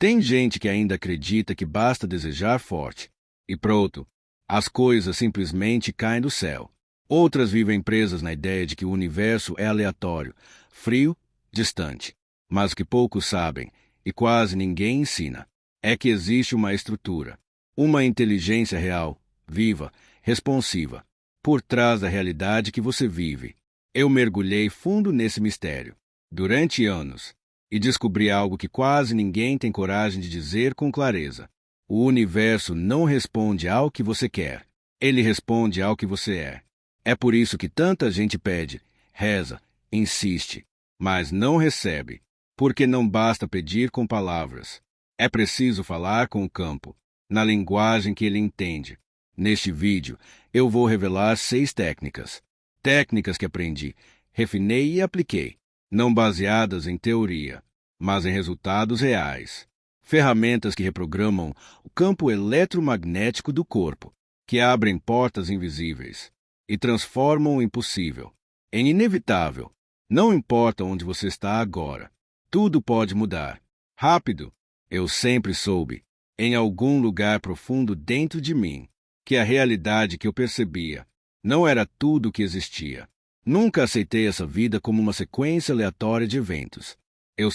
Tem gente que ainda acredita que basta desejar forte. E pronto, as coisas simplesmente caem do céu. Outras vivem presas na ideia de que o universo é aleatório, frio, distante. Mas o que poucos sabem, e quase ninguém ensina, é que existe uma estrutura, uma inteligência real, viva, responsiva, por trás da realidade que você vive. Eu mergulhei fundo nesse mistério, durante anos, e descobri algo que quase ninguém tem coragem de dizer com clareza. O universo não responde ao que você quer, ele responde ao que você é. É por isso que tanta gente pede, reza, insiste, mas não recebe, porque não basta pedir com palavras. É preciso falar com o campo, na linguagem que ele entende. Neste vídeo, eu vou revelar 6 técnicas. Técnicas que aprendi, refinei e apliquei, não baseadas em teoria, mas em resultados reais. Ferramentas que reprogramam o campo eletromagnético do corpo, que abrem portas invisíveis e transformam o impossível em inevitável. Não importa onde você está agora, tudo pode mudar. Rápido. Eu sempre soube, em algum lugar profundo dentro de mim, que a realidade que eu percebia não era tudo o que existia. Nunca aceitei essa vida como uma sequência aleatória de eventos. Eu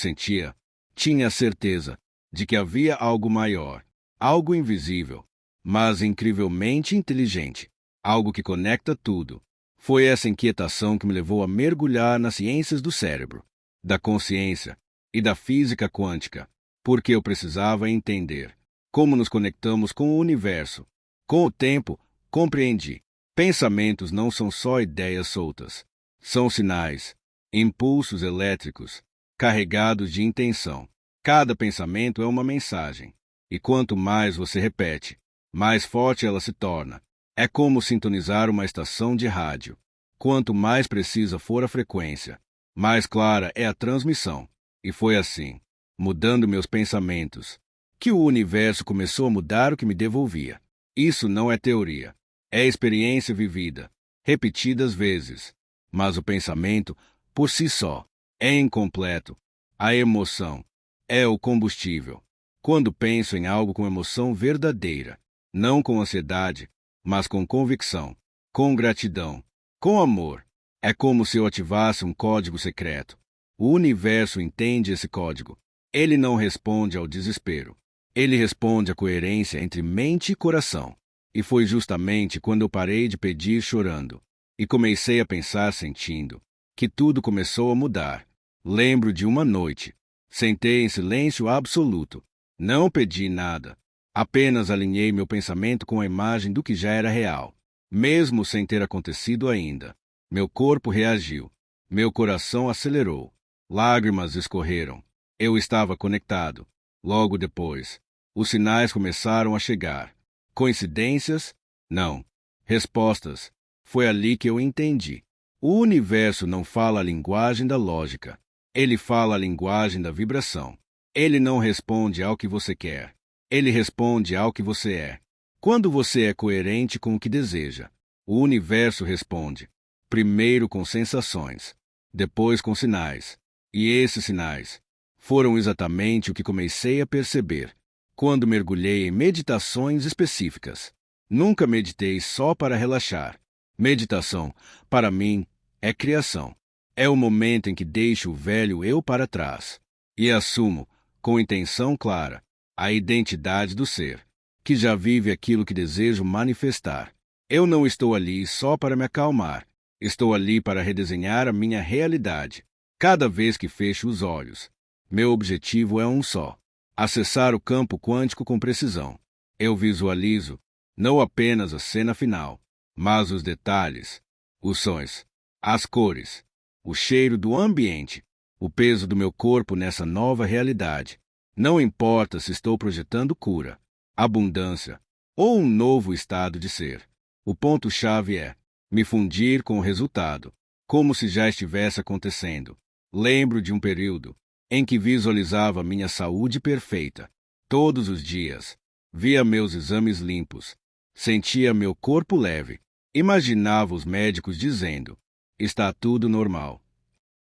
tinha a certeza de que havia algo maior, algo invisível, mas incrivelmente inteligente, algo que conecta tudo. Foi essa inquietação que me levou a mergulhar nas ciências do cérebro, da consciência e da física quântica, porque eu precisava entender como nos conectamos com o universo. Com o tempo, compreendi. Pensamentos não são só ideias soltas. São sinais, impulsos elétricos, carregados de intenção. Cada pensamento é uma mensagem, e quanto mais você repete, mais forte ela se torna. É como sintonizar uma estação de rádio. Quanto mais precisa for a frequência, mais clara é a transmissão. E foi assim, mudando meus pensamentos, que o universo começou a mudar o que me devolvia. Isso não é teoria, é experiência vivida, repetidas vezes. Mas o pensamento, por si só, é incompleto. A emoção é o combustível. Quando penso em algo com emoção verdadeira, não com ansiedade, mas com convicção, com gratidão, com amor, é como se eu ativasse um código secreto. O universo entende esse código. Ele não responde ao desespero. Ele responde à coerência entre mente e coração. E foi justamente quando eu parei de pedir chorando e comecei a pensar sentindo, que tudo começou a mudar. Lembro de uma noite. Sentei em silêncio absoluto. Não pedi nada. Apenas alinhei meu pensamento com a imagem do que já era real, mesmo sem ter acontecido ainda. Meu corpo reagiu. Meu coração acelerou. Lágrimas escorreram. Eu estava conectado. Logo depois, os sinais começaram a chegar. Coincidências? Não. Respostas. Foi ali que eu entendi. O universo não fala a linguagem da lógica. Ele fala a linguagem da vibração. Ele não responde ao que você quer. Ele responde ao que você é. Quando você é coerente com o que deseja, o universo responde. Primeiro com sensações, depois com sinais. E esses sinais foram exatamente o que comecei a perceber quando mergulhei em meditações específicas. Nunca meditei só para relaxar. Meditação, para mim, é criação. É o momento em que deixo o velho eu para trás e assumo, com intenção clara, a identidade do ser, que já vive aquilo que desejo manifestar. Eu não estou ali só para me acalmar. Estou ali para redesenhar a minha realidade. Cada vez que fecho os olhos, meu objetivo é um só: acessar o campo quântico com precisão. Eu visualizo não apenas a cena final, mas os detalhes, os sons, as cores, o cheiro do ambiente, o peso do meu corpo nessa nova realidade. Não importa se estou projetando cura, abundância ou um novo estado de ser. O ponto-chave é me fundir com o resultado, como se já estivesse acontecendo. Lembro de um período em que visualizava minha saúde perfeita. Todos os dias, via meus exames limpos, sentia meu corpo leve, imaginava os médicos dizendo: está tudo normal.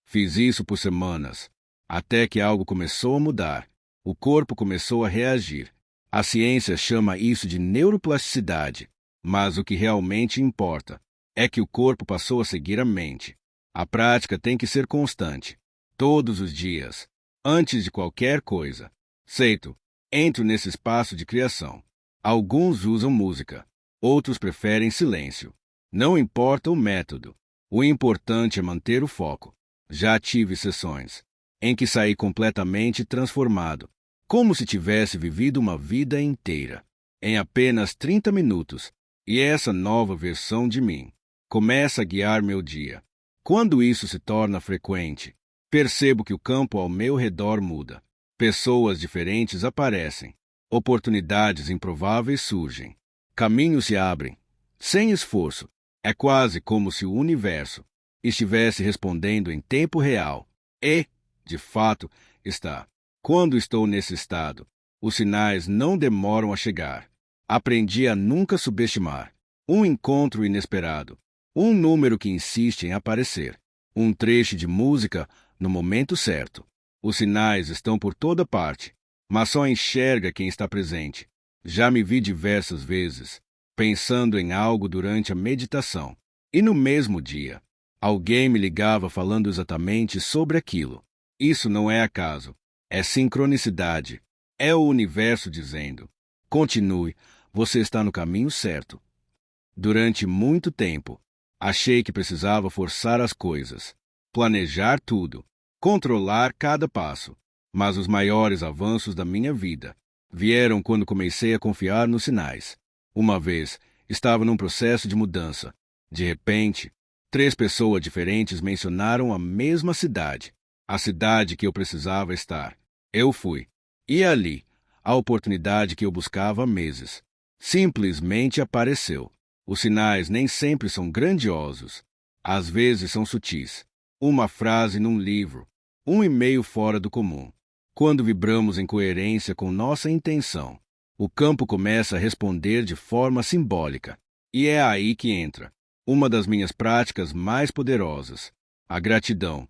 Fiz isso por semanas, até que algo começou a mudar. O corpo começou a reagir. A ciência chama isso de neuroplasticidade, mas o que realmente importa é que o corpo passou a seguir a mente. A prática tem que ser constante, todos os dias, antes de qualquer coisa. Ceito, entro nesse espaço de criação. Alguns usam música, outros preferem silêncio. Não importa o método, o importante é manter o foco. Já tive sessões em que saí completamente transformado, como se tivesse vivido uma vida inteira, em apenas 30 minutos, e essa nova versão de mim começa a guiar meu dia. Quando isso se torna frequente, percebo que o campo ao meu redor muda. Pessoas diferentes aparecem, oportunidades improváveis surgem, caminhos se abrem, sem esforço. É quase como se o universo estivesse respondendo em tempo real. E, de fato, está. Quando estou nesse estado, os sinais não demoram a chegar. Aprendi a nunca subestimar. Um encontro inesperado, um número que insiste em aparecer, um trecho de música no momento certo. Os sinais estão por toda parte, mas só enxerga quem está presente. Já me vi diversas vezes, pensando em algo durante a meditação, e no mesmo dia, alguém me ligava falando exatamente sobre aquilo. Isso não é acaso. É sincronicidade. É o universo dizendo: continue, você está no caminho certo. Durante muito tempo, achei que precisava forçar as coisas, planejar tudo, controlar cada passo. Mas os maiores avanços da minha vida vieram quando comecei a confiar nos sinais. Uma vez, estava num processo de mudança. De repente, 3 pessoas diferentes mencionaram a mesma cidade, a cidade que eu precisava estar. Eu fui. E ali, a oportunidade que eu buscava há meses simplesmente apareceu. Os sinais nem sempre são grandiosos. Às vezes são sutis. Uma frase num livro, um e-mail fora do comum. Quando vibramos em coerência com nossa intenção, o campo começa a responder de forma simbólica. E é aí que entra uma das minhas práticas mais poderosas: a gratidão.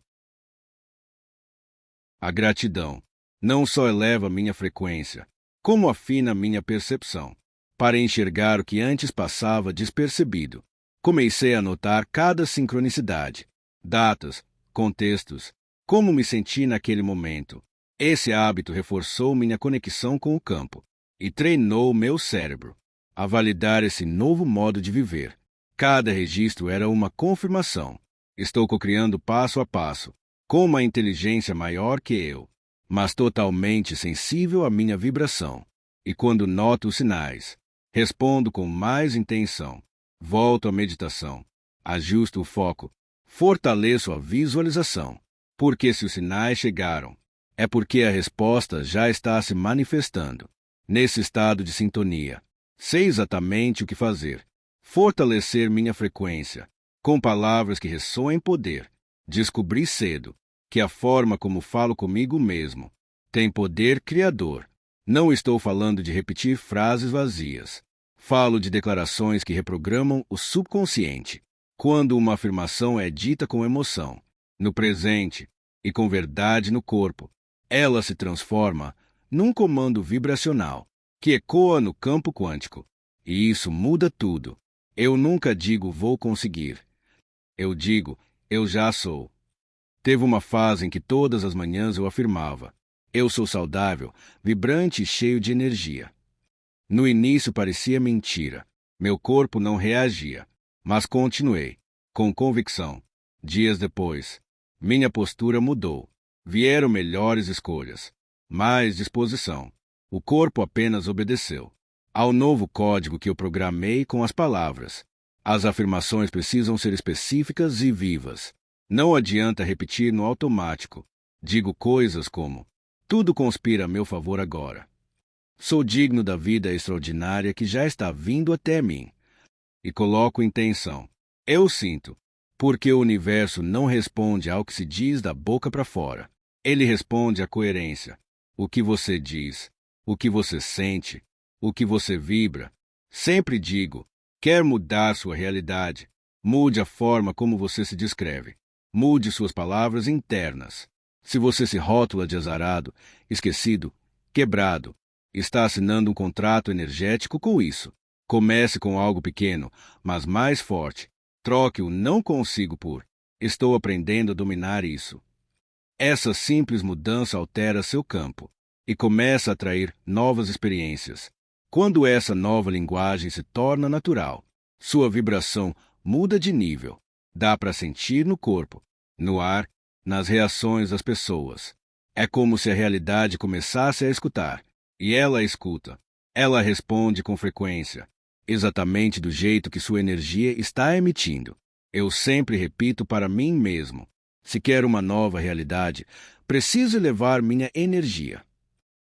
A gratidão não só eleva minha frequência, como afina minha percepção. Para enxergar o que antes passava despercebido, comecei a notar cada sincronicidade, datas, contextos, como me senti naquele momento. Esse hábito reforçou minha conexão com o campo e treinou meu cérebro a validar esse novo modo de viver. Cada registro era uma confirmação. Estou cocriando passo a passo, com uma inteligência maior que eu, mas totalmente sensível à minha vibração. E quando noto os sinais, respondo com mais intenção. Volto à meditação, ajusto o foco, fortaleço a visualização. Porque se os sinais chegaram, é porque a resposta já está se manifestando. Nesse estado de sintonia, sei exatamente o que fazer. Fortalecer minha frequência, com palavras que ressoem poder. Descobri cedo que a forma como falo comigo mesmo tem poder criador. Não estou falando de repetir frases vazias. Falo de declarações que reprogramam o subconsciente. Quando uma afirmação é dita com emoção, no presente e com verdade no corpo, ela se transforma num comando vibracional que ecoa no campo quântico. E isso muda tudo. Eu nunca digo vou conseguir. Eu digo eu já sou. Teve uma fase em que todas as manhãs eu afirmava: eu sou saudável, vibrante e cheio de energia. No início parecia mentira. Meu corpo não reagia, mas continuei, com convicção. Dias depois, minha postura mudou. Vieram melhores escolhas, mais disposição. O corpo apenas obedeceu ao novo código que eu programei com as palavras. As afirmações precisam ser específicas e vivas. Não adianta repetir no automático. Digo coisas como: tudo conspira a meu favor agora. Sou digno da vida extraordinária que já está vindo até mim. E coloco intenção. Eu sinto, porque o universo não responde ao que se diz da boca para fora. Ele responde à coerência. O que você diz, o que você sente, o que você vibra. Sempre digo: quer mudar sua realidade? Mude a forma como você se descreve. Mude suas palavras internas. Se você se rótula de azarado, esquecido, quebrado. Está assinando um contrato energético com isso. Comece com algo pequeno, mas mais forte. Troque o não consigo por estou aprendendo a dominar isso. Essa simples mudança altera seu campo e começa a atrair novas experiências. Quando essa nova linguagem se torna natural, sua vibração muda de nível. Dá para sentir no corpo, no ar, nas reações das pessoas. É como se a realidade começasse a escutar. E ela a escuta. Ela responde com frequência, exatamente do jeito que sua energia está emitindo. Eu sempre repito para mim mesmo: se quero uma nova realidade, preciso elevar minha energia.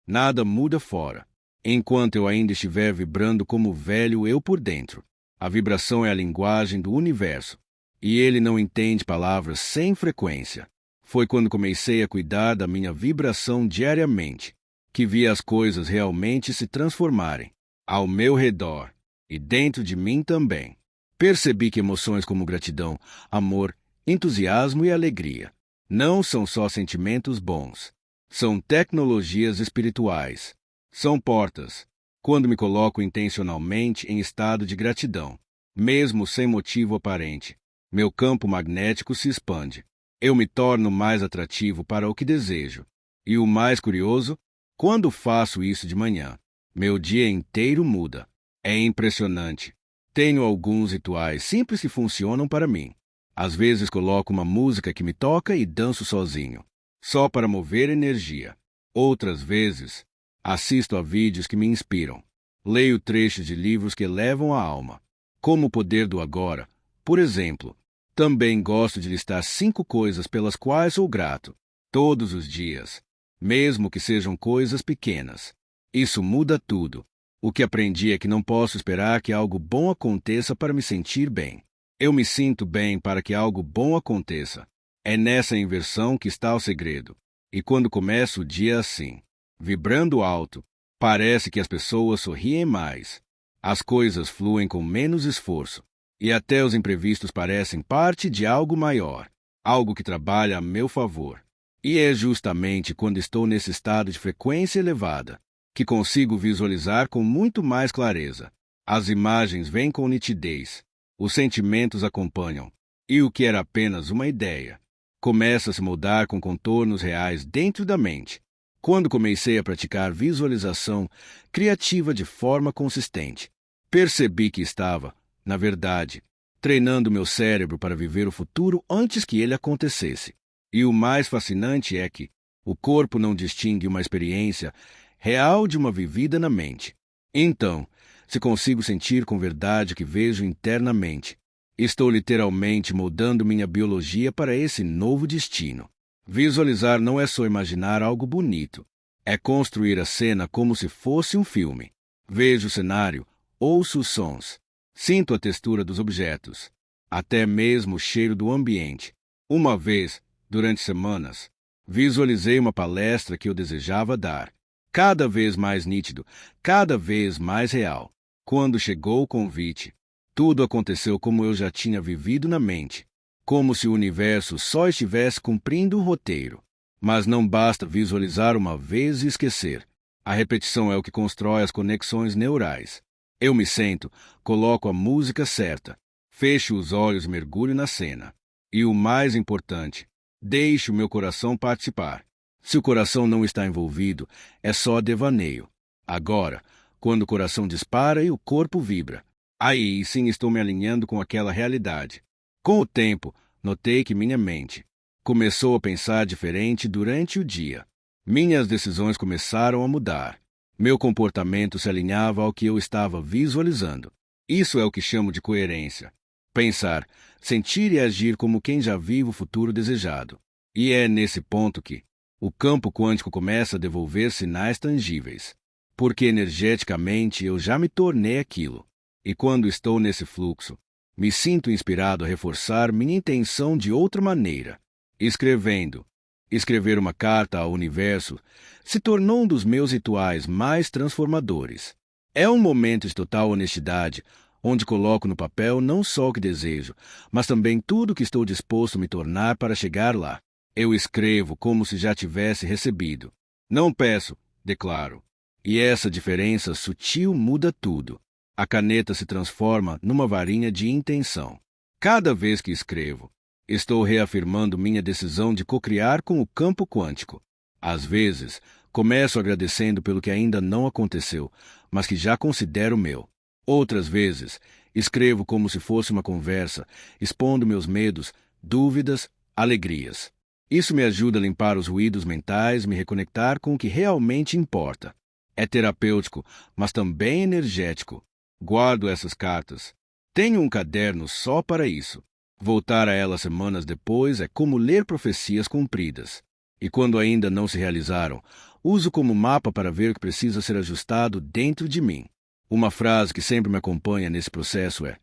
Nada muda fora, enquanto eu ainda estiver vibrando como velho eu por dentro. A vibração é a linguagem do universo, e ele não entende palavras sem frequência. Foi quando comecei a cuidar da minha vibração diariamente que vi as coisas realmente se transformarem ao meu redor e dentro de mim também. Percebi que emoções como gratidão, amor, entusiasmo e alegria não são só sentimentos bons. São tecnologias espirituais. São portas. Quando me coloco intencionalmente em estado de gratidão, mesmo sem motivo aparente, meu campo magnético se expande. Eu me torno mais atrativo para o que desejo. E o mais curioso, quando faço isso de manhã, meu dia inteiro muda. É impressionante. Tenho alguns rituais simples que funcionam para mim. Às vezes coloco uma música que me toca e danço sozinho, só para mover energia. Outras vezes, assisto a vídeos que me inspiram. Leio trechos de livros que elevam a alma, como O Poder do Agora, por exemplo. Também gosto de listar 5 coisas pelas quais sou grato, todos os dias, mesmo que sejam coisas pequenas. Isso muda tudo. O que aprendi é que não posso esperar que algo bom aconteça para me sentir bem. Eu me sinto bem para que algo bom aconteça. É nessa inversão que está o segredo. E quando começo o dia assim, vibrando alto, parece que as pessoas sorriem mais. As coisas fluem com menos esforço. E até os imprevistos parecem parte de algo maior, algo que trabalha a meu favor. E é justamente quando estou nesse estado de frequência elevada que consigo visualizar com muito mais clareza. As imagens vêm com nitidez, os sentimentos acompanham, e o que era apenas uma ideia começa a se moldar com contornos reais dentro da mente. Quando comecei a praticar visualização criativa de forma consistente, percebi que estava, na verdade, treinando meu cérebro para viver o futuro antes que ele acontecesse. E o mais fascinante é que o corpo não distingue uma experiência real de uma vivida na mente. Então, se consigo sentir com verdade o que vejo internamente, estou literalmente moldando minha biologia para esse novo destino. Visualizar não é só imaginar algo bonito, é construir a cena como se fosse um filme. Vejo o cenário, ouço os sons, sinto a textura dos objetos, até mesmo o cheiro do ambiente. Uma vez, durante semanas, visualizei uma palestra que eu desejava dar. Cada vez mais nítido, cada vez mais real. Quando chegou o convite, tudo aconteceu como eu já tinha vivido na mente, como se o universo só estivesse cumprindo o roteiro. Mas não basta visualizar uma vez e esquecer. A repetição é o que constrói as conexões neurais. Eu me sento, coloco a música certa, fecho os olhos e mergulho na cena. E o mais importante, deixo meu coração participar. Se o coração não está envolvido, é só devaneio. Agora, quando o coração dispara e o corpo vibra, aí sim estou me alinhando com aquela realidade. Com o tempo, notei que minha mente começou a pensar diferente durante o dia. Minhas decisões começaram a mudar. Meu comportamento se alinhava ao que eu estava visualizando. Isso é o que chamo de coerência. Pensar, sentir e agir como quem já vive o futuro desejado. E é nesse ponto que o campo quântico começa a devolver sinais tangíveis, porque energeticamente eu já me tornei aquilo. E quando estou nesse fluxo, me sinto inspirado a reforçar minha intenção de outra maneira. Escrever uma carta ao universo se tornou um dos meus rituais mais transformadores. É um momento de total honestidade, onde coloco no papel não só o que desejo, mas também tudo o que estou disposto a me tornar para chegar lá. Eu escrevo como se já tivesse recebido. Não peço, declaro. E essa diferença sutil muda tudo. A caneta se transforma numa varinha de intenção. Cada vez que escrevo, estou reafirmando minha decisão de cocriar com o campo quântico. Às vezes, começo agradecendo pelo que ainda não aconteceu, mas que já considero meu. Outras vezes, escrevo como se fosse uma conversa, expondo meus medos, dúvidas, alegrias. Isso me ajuda a limpar os ruídos mentais, me reconectar com o que realmente importa. É terapêutico, mas também energético. Guardo essas cartas. Tenho um caderno só para isso. Voltar a elas semanas depois é como ler profecias cumpridas. E quando ainda não se realizaram, uso como mapa para ver o que precisa ser ajustado dentro de mim. Uma frase que sempre me acompanha nesse processo é: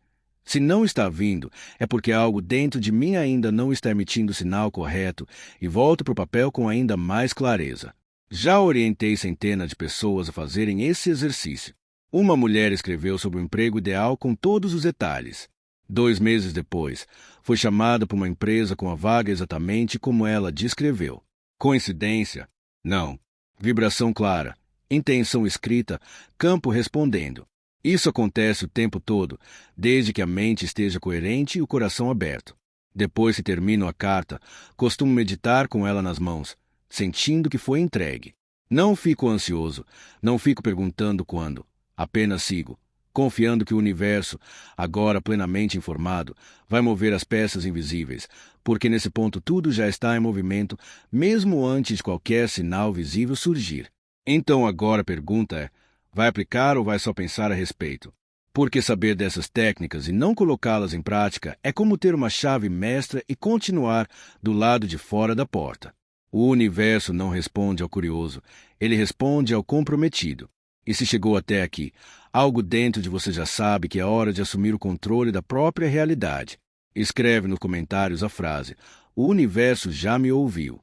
se não está vindo, é porque algo dentro de mim ainda não está emitindo o sinal correto, e volto para o papel com ainda mais clareza. Já orientei centenas de pessoas a fazerem esse exercício. Uma mulher escreveu sobre o emprego ideal com todos os detalhes. 2 meses depois, foi chamada por uma empresa com a vaga exatamente como ela descreveu. Coincidência? Não. Vibração clara, intenção escrita, campo respondendo. Isso acontece o tempo todo, desde que a mente esteja coerente e o coração aberto. Depois que termino a carta, costumo meditar com ela nas mãos, sentindo que foi entregue. Não fico ansioso, não fico perguntando quando, apenas sigo, confiando que o universo, agora plenamente informado, vai mover as peças invisíveis, porque nesse ponto tudo já está em movimento, mesmo antes de qualquer sinal visível surgir. Então agora a pergunta é: vai aplicar ou vai só pensar a respeito? Porque saber dessas técnicas e não colocá-las em prática é como ter uma chave mestra e continuar do lado de fora da porta. O universo não responde ao curioso, ele responde ao comprometido. E se chegou até aqui, algo dentro de você já sabe que é hora de assumir o controle da própria realidade. Escreve nos comentários a frase: o universo já me ouviu.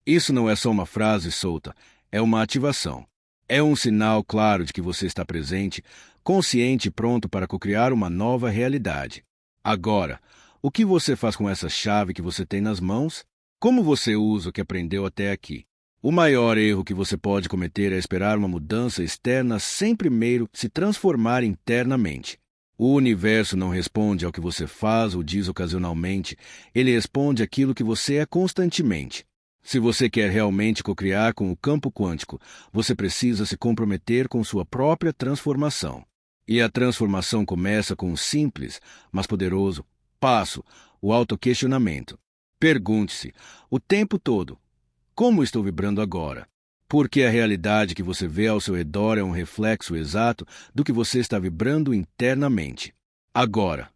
Isso não é só uma frase solta, é uma ativação. É um sinal claro de que você está presente, consciente e pronto para cocriar uma nova realidade. Agora, o que você faz com essa chave que você tem nas mãos? Como você usa o que aprendeu até aqui? O maior erro que você pode cometer é esperar uma mudança externa sem primeiro se transformar internamente. O universo não responde ao que você faz ou diz ocasionalmente, ele responde àquilo que você é constantemente. Se você quer realmente cocriar com o campo quântico, você precisa se comprometer com sua própria transformação. E a transformação começa com um simples, mas poderoso passo: o autoquestionamento. Pergunte-se, o tempo todo: como estou vibrando agora? Porque a realidade que você vê ao seu redor é um reflexo exato do que você está vibrando internamente. Agora,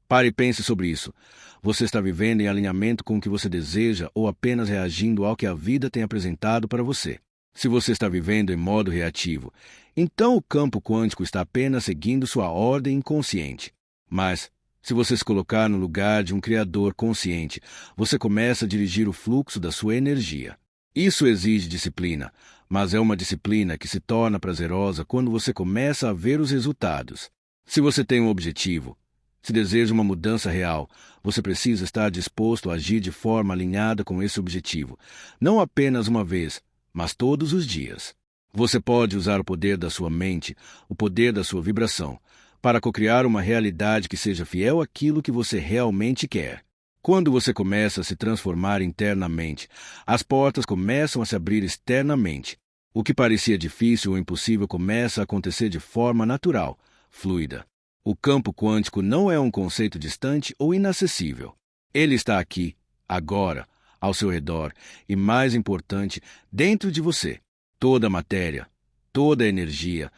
pare e pense sobre isso. Você está vivendo em alinhamento com o que você deseja ou apenas reagindo ao que a vida tem apresentado para você? Se você está vivendo em modo reativo, então o campo quântico está apenas seguindo sua ordem inconsciente. Mas, se você se colocar no lugar de um criador consciente, você começa a dirigir o fluxo da sua energia. Isso exige disciplina, mas é uma disciplina que se torna prazerosa quando você começa a ver os resultados. Se você tem um objetivo, se deseja uma mudança real, você precisa estar disposto a agir de forma alinhada com esse objetivo, não apenas uma vez, mas todos os dias. Você pode usar o poder da sua mente, o poder da sua vibração, para cocriar uma realidade que seja fiel àquilo que você realmente quer. Quando você começa a se transformar internamente, as portas começam a se abrir externamente. O que parecia difícil ou impossível começa a acontecer de forma natural, fluida. O campo quântico não é um conceito distante ou inacessível. Ele está aqui, agora, ao seu redor e, mais importante, dentro de você. Toda a matéria, toda a energia,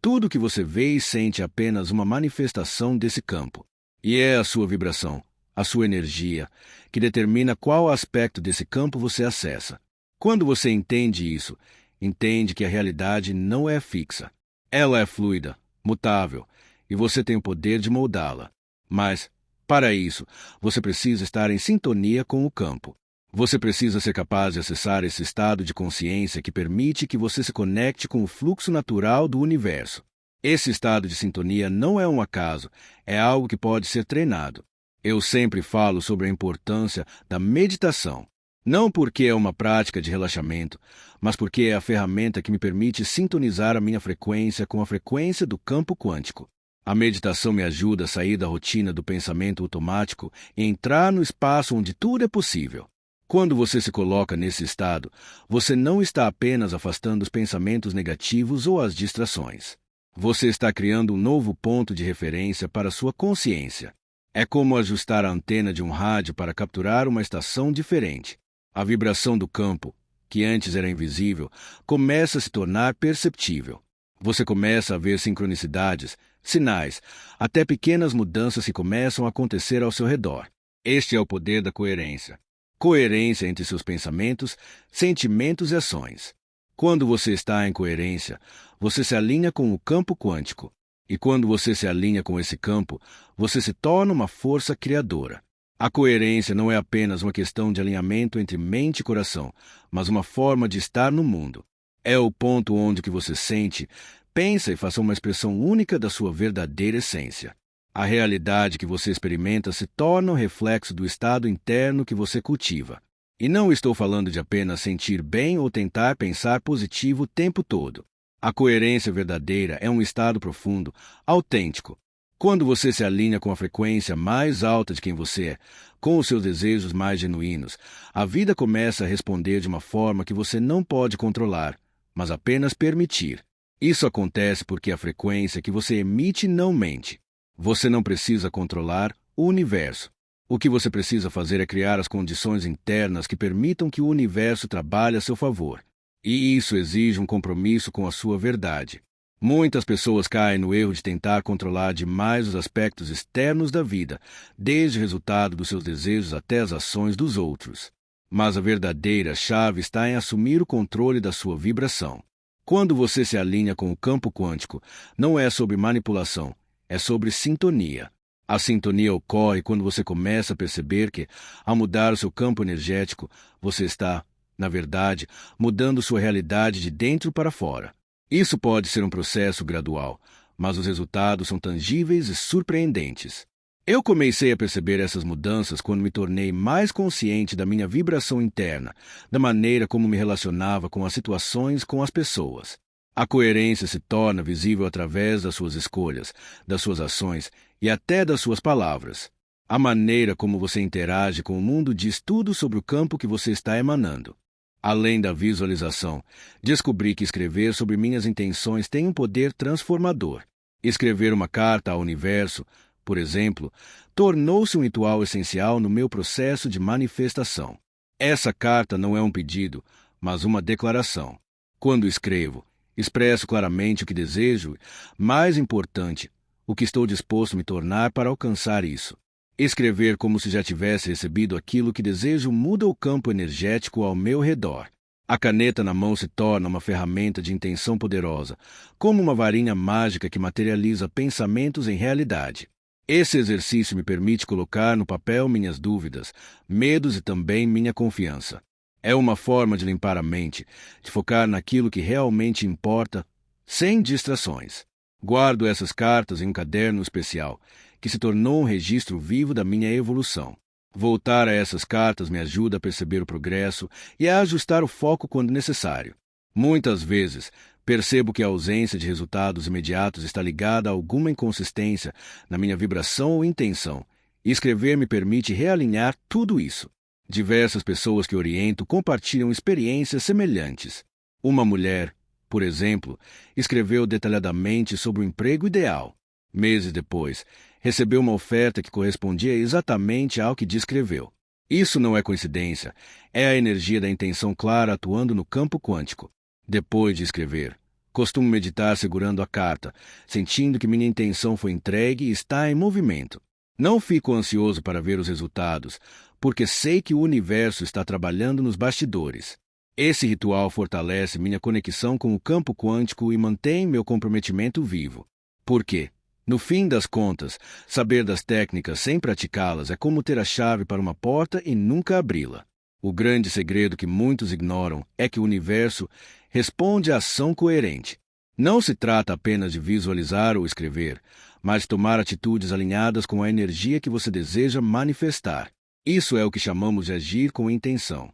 tudo que você vê e sente é apenas uma manifestação desse campo. E é a sua vibração, a sua energia, que determina qual aspecto desse campo você acessa. Quando você entende isso, entende que a realidade não é fixa. Ela é fluida, mutável, e você tem o poder de moldá-la. Mas, para isso, você precisa estar em sintonia com o campo. Você precisa ser capaz de acessar esse estado de consciência que permite que você se conecte com o fluxo natural do universo. Esse estado de sintonia não é um acaso, é algo que pode ser treinado. Eu sempre falo sobre a importância da meditação. Não porque é uma prática de relaxamento, mas porque é a ferramenta que me permite sintonizar a minha frequência com a frequência do campo quântico. A meditação me ajuda a sair da rotina do pensamento automático e entrar no espaço onde tudo é possível. Quando você se coloca nesse estado, você não está apenas afastando os pensamentos negativos ou as distrações. Você está criando um novo ponto de referência para sua consciência. É como ajustar a antena de um rádio para capturar uma estação diferente. A vibração do campo, que antes era invisível, começa a se tornar perceptível. Você começa a ver sincronicidades, sinais, até pequenas mudanças que começam a acontecer ao seu redor. Este é o poder da coerência. Coerência entre seus pensamentos, sentimentos e ações. Quando você está em coerência, você se alinha com o campo quântico. E quando você se alinha com esse campo, você se torna uma força criadora. A coerência não é apenas uma questão de alinhamento entre mente e coração, mas uma forma de estar no mundo. É o ponto onde que você sente, pensa e faça uma expressão única da sua verdadeira essência. A realidade que você experimenta se torna um reflexo do estado interno que você cultiva. E não estou falando de apenas sentir bem ou tentar pensar positivo o tempo todo. A coerência verdadeira é um estado profundo, autêntico. Quando você se alinha com a frequência mais alta de quem você é, com os seus desejos mais genuínos, a vida começa a responder de uma forma que você não pode controlar, mas apenas permitir. Isso acontece porque a frequência que você emite não mente. Você não precisa controlar o universo. O que você precisa fazer é criar as condições internas que permitam que o universo trabalhe a seu favor. E isso exige um compromisso com a sua verdade. Muitas pessoas caem no erro de tentar controlar demais os aspectos externos da vida, desde o resultado dos seus desejos até as ações dos outros. Mas a verdadeira chave está em assumir o controle da sua vibração. Quando você se alinha com o campo quântico, não é sobre manipulação, é sobre sintonia. A sintonia ocorre quando você começa a perceber que, ao mudar o seu campo energético, você está, na verdade, mudando sua realidade de dentro para fora. Isso pode ser um processo gradual, mas os resultados são tangíveis e surpreendentes. Eu comecei a perceber essas mudanças quando me tornei mais consciente da minha vibração interna, da maneira como me relacionava com as situações, com as pessoas. A coerência se torna visível através das suas escolhas, das suas ações e até das suas palavras. A maneira como você interage com o mundo diz tudo sobre o campo que você está emanando. Além da visualização, descobri que escrever sobre minhas intenções tem um poder transformador. Escrever uma carta ao universo, por exemplo, tornou-se um ritual essencial no meu processo de manifestação. Essa carta não é um pedido, mas uma declaração. Quando escrevo, expresso claramente o que desejo, mais importante, o que estou disposto a me tornar para alcançar isso. Escrever como se já tivesse recebido aquilo que desejo muda o campo energético ao meu redor. A caneta na mão se torna uma ferramenta de intenção poderosa, como uma varinha mágica que materializa pensamentos em realidade. Esse exercício me permite colocar no papel minhas dúvidas, medos e também minha confiança. É uma forma de limpar a mente, de focar naquilo que realmente importa, sem distrações. Guardo essas cartas em um caderno especial, que se tornou um registro vivo da minha evolução. Voltar a essas cartas me ajuda a perceber o progresso e a ajustar o foco quando necessário. Muitas vezes, percebo que a ausência de resultados imediatos está ligada a alguma inconsistência na minha vibração ou intenção, e escrever me permite realinhar tudo isso. Diversas pessoas que oriento compartilham experiências semelhantes. Uma mulher, por exemplo, escreveu detalhadamente sobre o emprego ideal. Meses depois, recebeu uma oferta que correspondia exatamente ao que descreveu. Isso não é coincidência, é a energia da intenção clara atuando no campo quântico. Depois de escrever, costumo meditar segurando a carta, sentindo que minha intenção foi entregue e está em movimento. Não fico ansioso para ver os resultados, porque sei que o universo está trabalhando nos bastidores. Esse ritual fortalece minha conexão com o campo quântico e mantém meu comprometimento vivo. Por quê? No fim das contas, saber das técnicas sem praticá-las é como ter a chave para uma porta e nunca abri-la. O grande segredo que muitos ignoram é que o universo responde à ação coerente. Não se trata apenas de visualizar ou escrever, mas de tomar atitudes alinhadas com a energia que você deseja manifestar. Isso é o que chamamos de agir com intenção.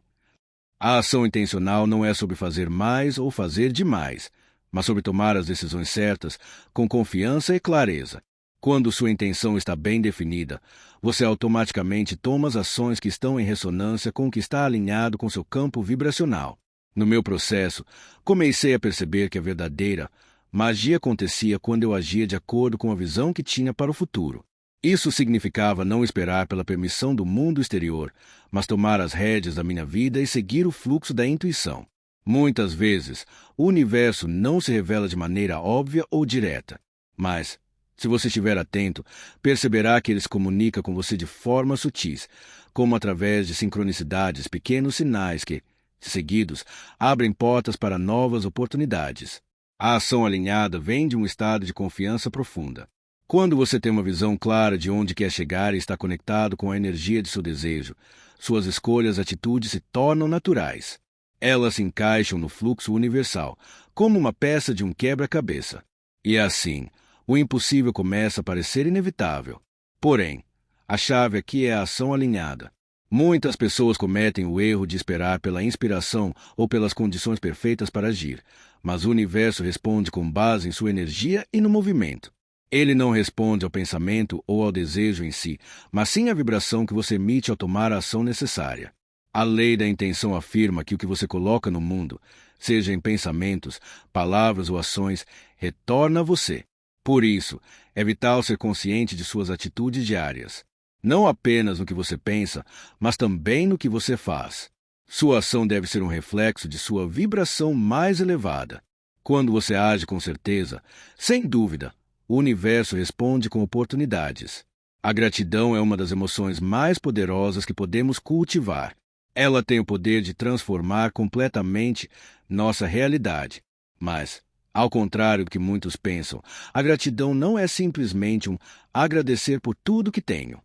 A ação intencional não é sobre fazer mais ou fazer demais, mas sobre tomar as decisões certas com confiança e clareza. Quando sua intenção está bem definida, você automaticamente toma as ações que estão em ressonância com o que está alinhado com seu campo vibracional. No meu processo, comecei a perceber que a verdadeira magia acontecia quando eu agia de acordo com a visão que tinha para o futuro. Isso significava não esperar pela permissão do mundo exterior, mas tomar as rédeas da minha vida e seguir o fluxo da intuição. Muitas vezes, o universo não se revela de maneira óbvia ou direta, mas, se você estiver atento, perceberá que ele se comunica com você de formas sutis, como através de sincronicidades, pequenos sinais que, seguidos, abrem portas para novas oportunidades. A ação alinhada vem de um estado de confiança profunda. Quando você tem uma visão clara de onde quer chegar e está conectado com a energia de seu desejo, suas escolhas e atitudes se tornam naturais. Elas se encaixam no fluxo universal, como uma peça de um quebra-cabeça. E assim, o impossível começa a parecer inevitável. Porém, a chave aqui é a ação alinhada. Muitas pessoas cometem o erro de esperar pela inspiração ou pelas condições perfeitas para agir, mas o universo responde com base em sua energia e no movimento. Ele não responde ao pensamento ou ao desejo em si, mas sim à vibração que você emite ao tomar a ação necessária. A lei da intenção afirma que o que você coloca no mundo, seja em pensamentos, palavras ou ações, retorna a você. Por isso, é vital ser consciente de suas atitudes diárias. Não apenas no que você pensa, mas também no que você faz. Sua ação deve ser um reflexo de sua vibração mais elevada. Quando você age com certeza, sem dúvida, o universo responde com oportunidades. A gratidão é uma das emoções mais poderosas que podemos cultivar. Ela tem o poder de transformar completamente nossa realidade. Mas, ao contrário do que muitos pensam, a gratidão não é simplesmente um agradecer por tudo que tenho.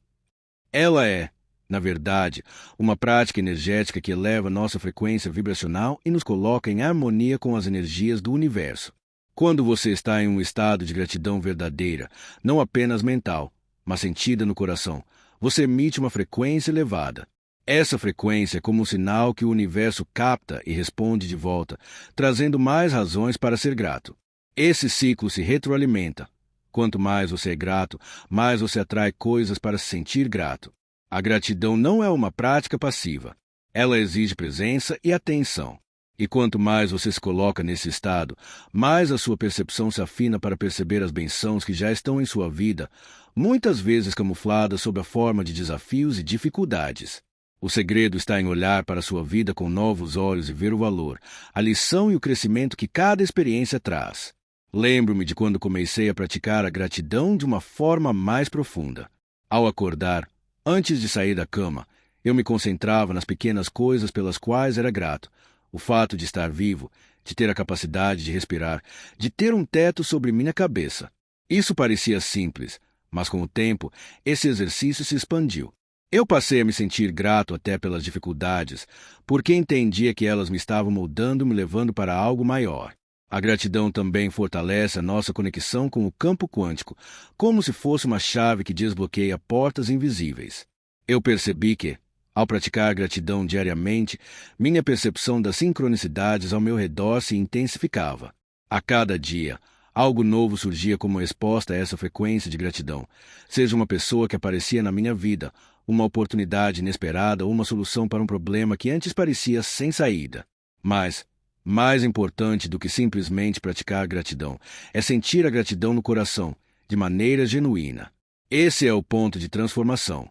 Ela é, na verdade, uma prática energética que eleva nossa frequência vibracional e nos coloca em harmonia com as energias do universo. Quando você está em um estado de gratidão verdadeira, não apenas mental, mas sentida no coração, você emite uma frequência elevada. Essa frequência é como um sinal que o universo capta e responde de volta, trazendo mais razões para ser grato. Esse ciclo se retroalimenta. Quanto mais você é grato, mais você atrai coisas para se sentir grato. A gratidão não é uma prática passiva. Ela exige presença e atenção. E quanto mais você se coloca nesse estado, mais a sua percepção se afina para perceber as bênçãos que já estão em sua vida, muitas vezes camufladas sob a forma de desafios e dificuldades. O segredo está em olhar para a sua vida com novos olhos e ver o valor, a lição e o crescimento que cada experiência traz. Lembro-me de quando comecei a praticar a gratidão de uma forma mais profunda. Ao acordar, antes de sair da cama, eu me concentrava nas pequenas coisas pelas quais era grato. O fato de estar vivo, de ter a capacidade de respirar, de ter um teto sobre minha cabeça. Isso parecia simples, mas com o tempo, esse exercício se expandiu. Eu passei a me sentir grato até pelas dificuldades, porque entendia que elas me estavam moldando e me levando para algo maior. A gratidão também fortalece a nossa conexão com o campo quântico, como se fosse uma chave que desbloqueia portas invisíveis. Eu percebi que, ao praticar gratidão diariamente, minha percepção das sincronicidades ao meu redor se intensificava. A cada dia, algo novo surgia como resposta a essa frequência de gratidão, seja uma pessoa que aparecia na minha vida, uma oportunidade inesperada ou uma solução para um problema que antes parecia sem saída. Mas, mais importante do que simplesmente praticar gratidão, é sentir a gratidão no coração, de maneira genuína. Esse é o ponto de transformação.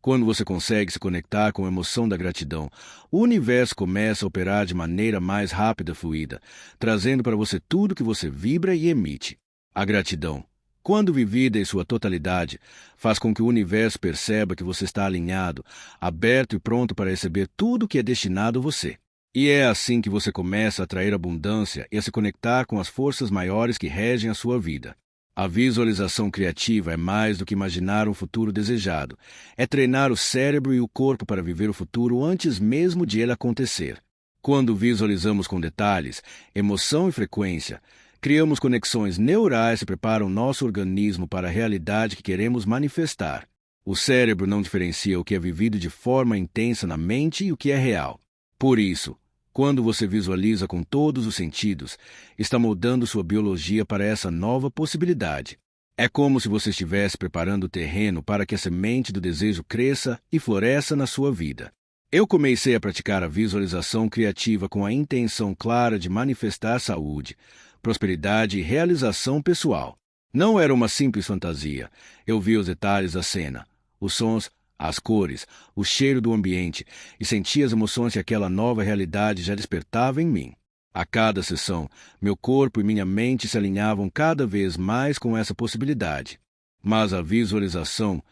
Quando você consegue se conectar com a emoção da gratidão, o universo começa a operar de maneira mais rápida e fluida, trazendo para você tudo que você vibra e emite. A gratidão, quando vivida em sua totalidade, faz com que o universo perceba que você está alinhado, aberto e pronto para receber tudo que é destinado a você. E é assim que você começa a atrair abundância e a se conectar com as forças maiores que regem a sua vida. A visualização criativa é mais do que imaginar um futuro desejado. É treinar o cérebro e o corpo para viver o futuro antes mesmo de ele acontecer. Quando visualizamos com detalhes, emoção e frequência, criamos conexões neurais e preparam nosso organismo para a realidade que queremos manifestar. O cérebro não diferencia o que é vivido de forma intensa na mente e o que é real. Por isso, quando você visualiza com todos os sentidos, está moldando sua biologia para essa nova possibilidade. É como se você estivesse preparando o terreno para que a semente do desejo cresça e floresça na sua vida. Eu comecei a praticar a visualização criativa com a intenção clara de manifestar saúde, prosperidade e realização pessoal. Não era uma simples fantasia. Eu vi os detalhes da cena, os sons, as cores, o cheiro do ambiente e sentia as emoções que aquela nova realidade já despertava em mim. A cada sessão, meu corpo e minha mente se alinhavam cada vez mais com essa possibilidade. Mas a visualização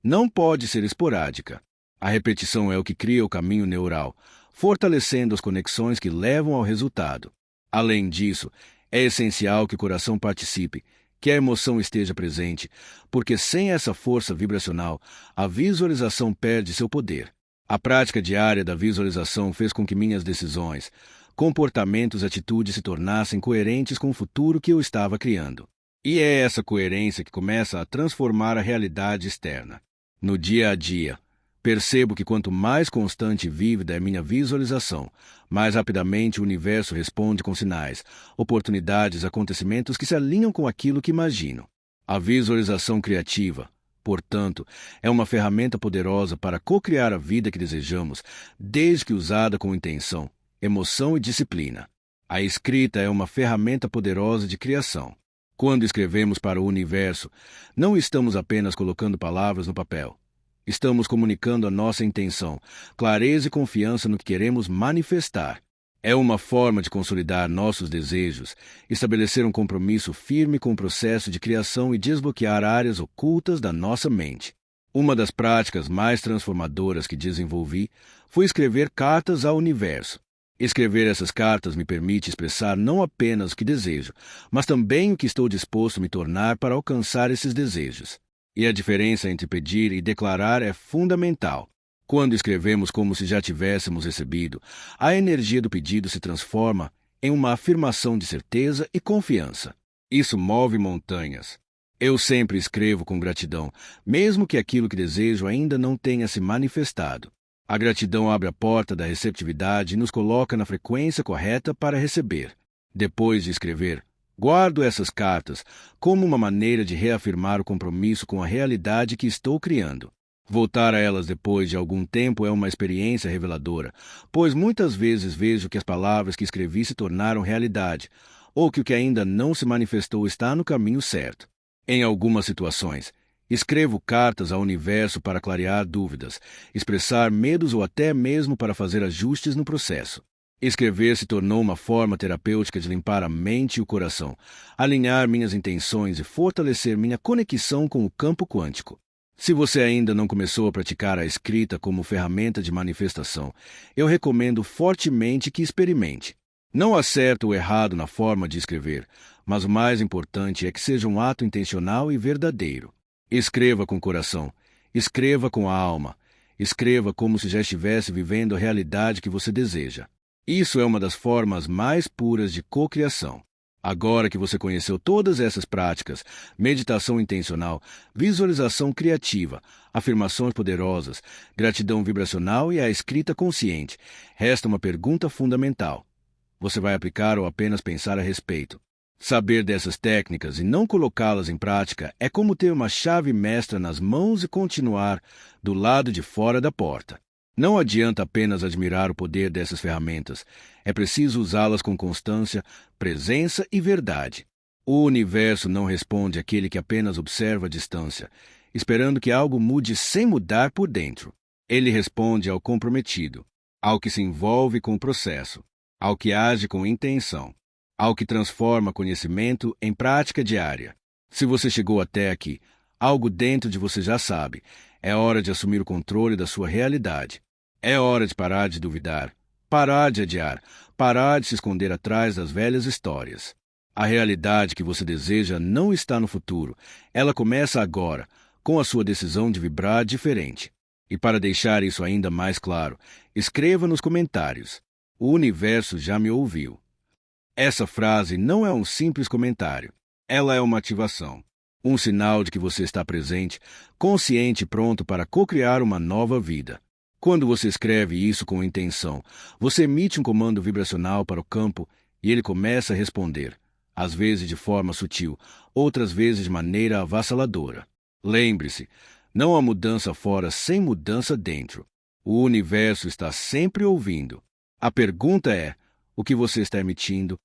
não pode ser esporádica. A repetição é o que cria o caminho neural, fortalecendo as conexões que levam ao resultado. Além disso, é essencial que o coração participe, que a emoção esteja presente, porque sem essa força vibracional, a visualização perde seu poder. A prática diária da visualização fez com que minhas decisões, comportamentos e atitudes se tornassem coerentes com o futuro que eu estava criando. E é essa coerência que começa a transformar a realidade externa. No dia a dia, percebo que quanto mais constante e vívida é minha visualização, mais rapidamente o universo responde com sinais, oportunidades, acontecimentos que se alinham com aquilo que imagino. A visualização criativa, portanto, é uma ferramenta poderosa para co-criar a vida que desejamos, desde que usada com intenção, emoção e disciplina. A escrita é uma ferramenta poderosa de criação. Quando escrevemos para o universo, não estamos apenas colocando palavras no papel. Estamos comunicando a nossa intenção, clareza e confiança no que queremos manifestar. É uma forma de consolidar nossos desejos, estabelecer um compromisso firme com o processo de criação e desbloquear áreas ocultas da nossa mente. Uma das práticas mais transformadoras que desenvolvi foi escrever cartas ao universo. Escrever essas cartas me permite expressar não apenas o que desejo, mas também o que estou disposto a me tornar para alcançar esses desejos. E a diferença entre pedir e declarar é fundamental. Quando escrevemos como se já tivéssemos recebido, a energia do pedido se transforma em uma afirmação de certeza e confiança. Isso move montanhas. Eu sempre escrevo com gratidão, mesmo que aquilo que desejo ainda não tenha se manifestado. A gratidão abre a porta da receptividade e nos coloca na frequência correta para receber. Depois de escrever, guardo essas cartas como uma maneira de reafirmar o compromisso com a realidade que estou criando. Voltar a elas depois de algum tempo é uma experiência reveladora, pois muitas vezes vejo que as palavras que escrevi se tornaram realidade, ou que o que ainda não se manifestou está no caminho certo. Em algumas situações, escrevo cartas ao universo para clarear dúvidas, expressar medos ou até mesmo para fazer ajustes no processo. Escrever se tornou uma forma terapêutica de limpar a mente e o coração, alinhar minhas intenções e fortalecer minha conexão com o campo quântico. Se você ainda não começou a praticar a escrita como ferramenta de manifestação, eu recomendo fortemente que experimente. Não há certo ou errado na forma de escrever, mas o mais importante é que seja um ato intencional e verdadeiro. Escreva com o coração, escreva com a alma, escreva como se já estivesse vivendo a realidade que você deseja. Isso é uma das formas mais puras de cocriação. Agora que você conheceu todas essas práticas, meditação intencional, visualização criativa, afirmações poderosas, gratidão vibracional e a escrita consciente, resta uma pergunta fundamental. Você vai aplicar ou apenas pensar a respeito? Saber dessas técnicas e não colocá-las em prática é como ter uma chave mestra nas mãos e continuar do lado de fora da porta. Não adianta apenas admirar o poder dessas ferramentas, é preciso usá-las com constância, presença e verdade. O universo não responde àquele que apenas observa a distância, esperando que algo mude sem mudar por dentro. Ele responde ao comprometido, ao que se envolve com o processo, ao que age com intenção, ao que transforma conhecimento em prática diária. Se você chegou até aqui, algo dentro de você já sabe. É hora de assumir o controle da sua realidade. É hora de parar de duvidar, parar de adiar, parar de se esconder atrás das velhas histórias. A realidade que você deseja não está no futuro. Ela começa agora, com a sua decisão de vibrar diferente. E para deixar isso ainda mais claro, escreva nos comentários: "O universo já me ouviu." Essa frase não é um simples comentário. Ela é uma ativação. Um sinal de que você está presente, consciente e pronto para co-criar uma nova vida. Quando você escreve isso com intenção, você emite um comando vibracional para o campo e ele começa a responder, às vezes de forma sutil, outras vezes de maneira avassaladora. Lembre-se, não há mudança fora sem mudança dentro. O universo está sempre ouvindo. A pergunta é: o que você está emitindo